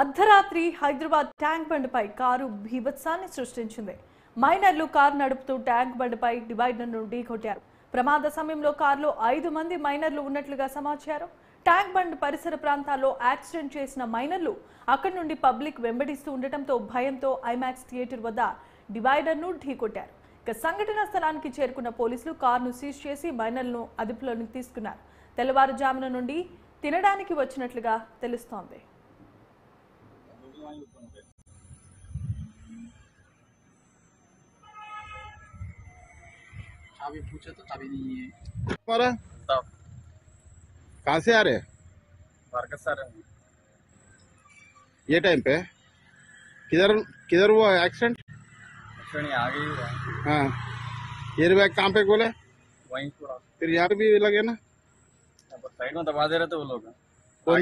అర్ధరాత్రి Hyderabad tank బండ్పై car బీభత్సాన్ని సృష్టించింది. మైనర్లు కారు నడుపుతూ ట్యాంక్ బండ్పై డివైడర్ను ఢీకొట్టారు. ప్రమాద సమయంలో కారులో 5 మంది మైనర్లు ఉన్నట్లుగా సమాచారం. ట్యాంక్ బండ్ పరిసర ప్రాంతాల్లో యాక్సిడెంట్ చేసిన మైనర్లు అక్కడి నుండి పబ్లిక్ వెంబడిస్తూ ఉండటంతో భయంతో ఐమాక్స్ థియేటర్ వద్ద డివైడర్ను ఢీకొట్టారు. ఇక సంఘటనా స్థలానికి చేరుకున్న పోలీసులు కారును సీజ్ చేసి మైనర్లను అదుపులోకి తీసుకున్నారు. తెల్లవారుజామున నుండి తినడానికి వచ్చినట్లుగా తెలుస్తోంది. चाबी पूछे तो चाबी नहीं है। हमारा कहाँ से आ रहे? बरगद सर ये टाइम पे किधर किधर हुआ एक्सीडेंट? आगे ही हुआ। हाँ, एयर बैग कहाँ पे खोले? वहीं पूरा फिर यहाँ पे भी लगे ना? साइड में दबा दे रहे थे वो लोग। कौन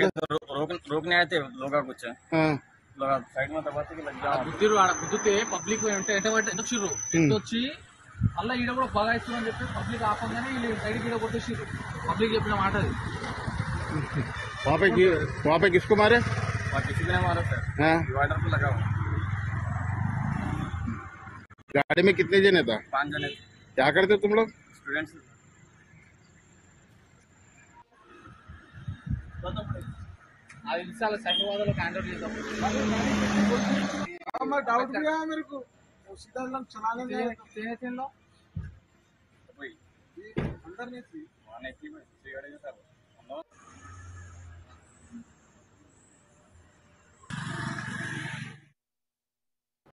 रोकने आए थे लोग कुछ। हाँ, लोग సైడ్ में దబాతే లగ్ जा గుద్దిరు ఆడ గుద్దితే పబ్లిక్ ఎంటొచ్చిర్రు ఎంటొచ్చి అలా ఈడ కూడా బాగా ఇస్తుందని చెప్పి పబ్లిక్ ఆపంగానే వీళ్ళు సైడ్కి ఈడ కొట్టేసిర్రు. పబ్లిక్ చెప్పిన మాట అది. वहाँ पे किसको मारे? किसी ने मारा सर। हाँ, डिवाइडर पे लगा हुआ। गाड़ी में कितने जने था? 5 जने क्या करते तुम लोग? स्टूडेंट्स। అది ఇన్సాల సైకిల్ హ్యాండ్ చేద్దాం. डाउट भी है मेरे को सीधा चलाने में లో अंदर नहीं थी वहाँ नहीं थी मैं